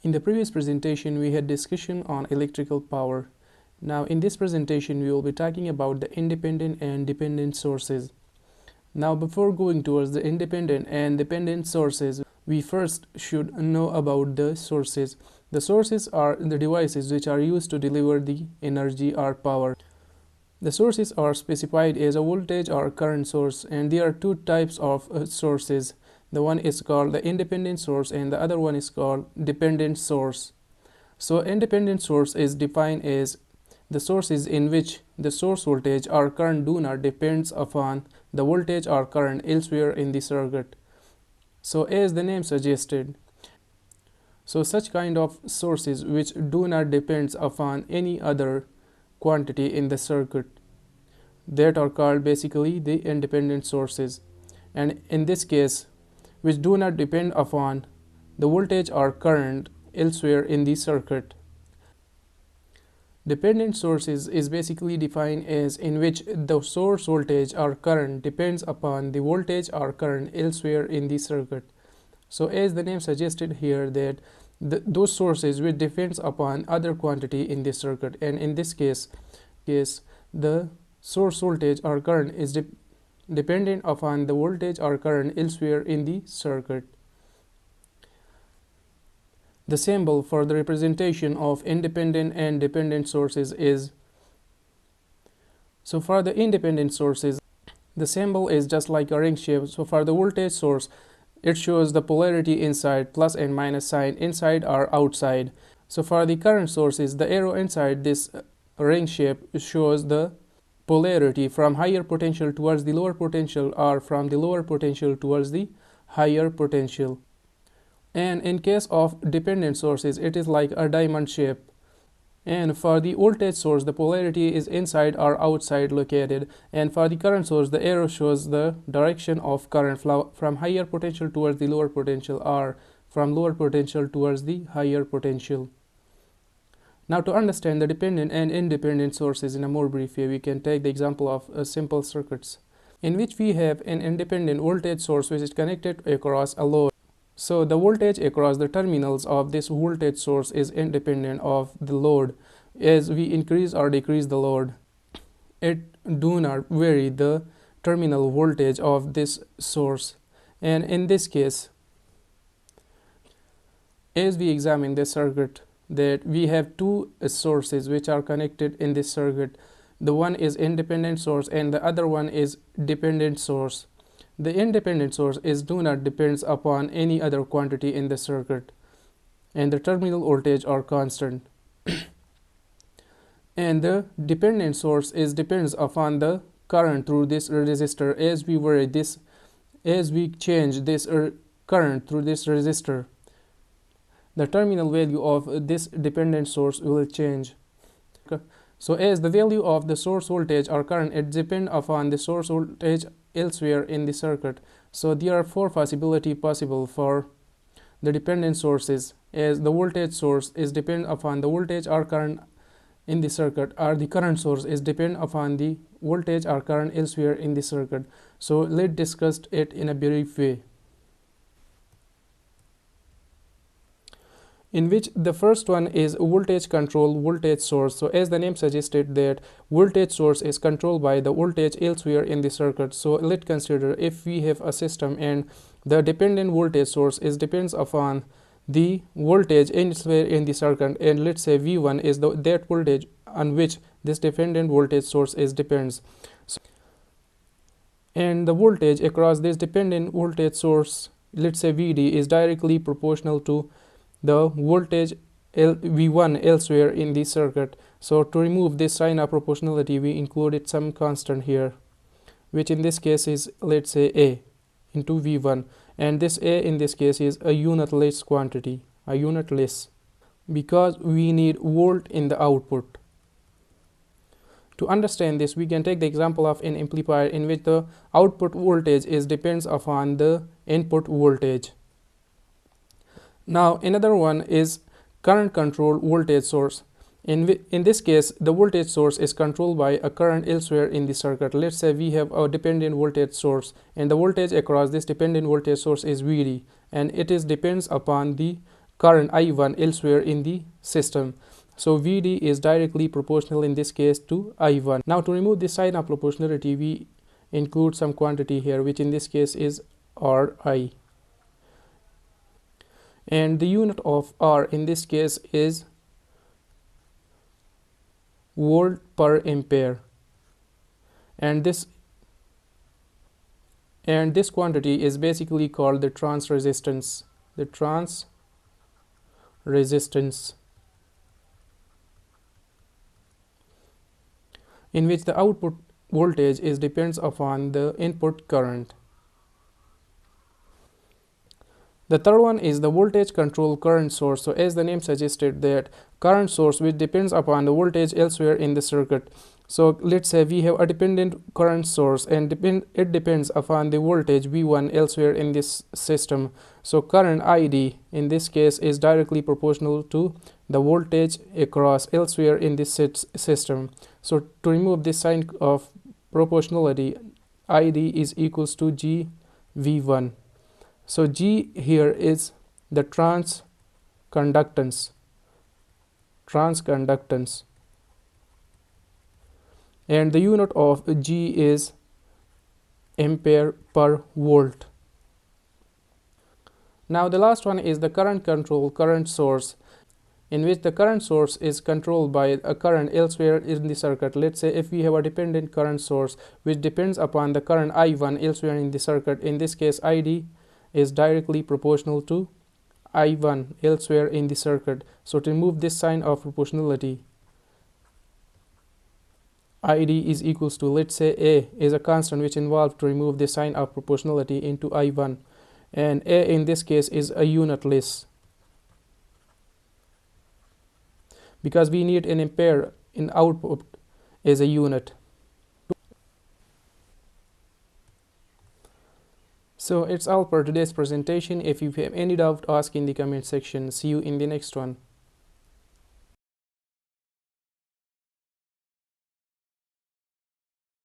In the previous presentation, we had discussion on electrical power. Now, in this presentation, we will be talking about the independent and dependent sources. Now, before going towards the independent and dependent sources, we first should know about the sources. The sources are the devices which are used to deliver the energy or power. The sources are specified as a voltage or current source, and there are two types of sources. The one is called the independent source and the other one is called dependent source. So independent source is defined as the sources in which the source voltage or current do not depends upon the voltage or current elsewhere in the circuit. So as the name suggested, so such kind of sources which do not depends upon any other quantity in the circuit, that are called basically the independent sources, and in this case which do not depend upon the voltage or current elsewhere in the circuit. Dependent sources is basically defined as in which the source voltage or current depends upon the voltage or current elsewhere in the circuit. So as the name suggested here, that those sources which depends upon other quantity in the circuit, and in this case the source voltage or current is dependent upon the voltage or current elsewhere in the circuit. The symbol for the representation of independent and dependent sources is, so for the independent sources, the symbol is just like a ring shape. So for the voltage source, it shows the polarity inside, plus and minus sign, inside or outside. So for the current sources, the arrow inside this ring shape shows the polarity from higher potential towards the lower potential or from the lower potential towards the higher potential. And in case of dependent sources, it is like a diamond shape. And for the voltage source, the polarity is inside or outside located, and for the current source, the arrow shows the direction of current flow from higher potential towards the lower potential or from lower potential towards the higher potential. Now, to understand the dependent and independent sources in a more brief way, we can take the example of simple circuits in which we have an independent voltage source which is connected across a load. So the voltage across the terminals of this voltage source is independent of the load. As we increase or decrease the load, it do not vary the terminal voltage of this source. And in this case, as we examine this circuit, that we have two sources which are connected in this circuit. The one is independent source and the other one is dependent source. The independent source do not depends upon any other quantity in the circuit, and the terminal voltage are constant. And the dependent source depends upon the current through this resistor. As we change this current through this resistor, the terminal value of this dependent source will change. So as the value of the source voltage or current, it depends upon the source voltage elsewhere in the circuit. So there are four possibilities possible for the dependent sources, as the voltage source is depend upon the voltage or current in the circuit, or the current source is depend upon the voltage or current elsewhere in the circuit. So let's discuss it in a brief way, in which the first one is voltage control voltage source. So as the name suggested, that voltage source is controlled by the voltage elsewhere in the circuit. So let's consider if we have a system and the dependent voltage source depends upon the voltage elsewhere in the circuit, and let's say V1 is that voltage on which this dependent voltage source depends. And the voltage across this dependent voltage source, let's say VD, is directly proportional to the voltage V1 elsewhere in the circuit. So to remove this sign of proportionality, we included some constant here, which in this case is, let's say, A into V1, and this A in this case is a unitless quantity, because we need volt in the output. To understand this, we can take the example of an amplifier in which the output voltage depends upon the input voltage. Now another one is current control voltage source. In this case, the voltage source is controlled by a current elsewhere in the circuit. Let's say we have a dependent voltage source, and the voltage across this dependent voltage source is VD, and it depends upon the current I1 elsewhere in the system. So VD is directly proportional in this case to I1. Now to remove this sign of proportionality, we include some quantity here, which in this case is Ri. And the unit of R in this case is volt per ampere. And this quantity is basically called the trans resistance. The trans resistance, in which the output voltage is depends upon the input current. The third one is the voltage control current source. So as the name suggested, that current source which depends upon the voltage elsewhere in the circuit. So let's say we have a dependent current source and it depends upon the voltage V1 elsewhere in this system. So current ID in this case is directly proportional to the voltage across elsewhere in this system. So to remove this sign of proportionality, ID is equals to G V1. So G here is the transconductance, and the unit of G is ampere per volt. Now the last one is the current control current source, in which the current source is controlled by a current elsewhere in the circuit. Let's say if we have a dependent current source which depends upon the current I1 elsewhere in the circuit, in this case ID is directly proportional to I1 elsewhere in the circuit. So to remove this sign of proportionality, ID is equals to, let's say A is a constant which involved to remove the sign of proportionality into I1, and A in this case is a unitless, because we need an ampere in output as a unit. So it's all for today's presentation. If you have any doubt, ask in the comment section. See you in the next one.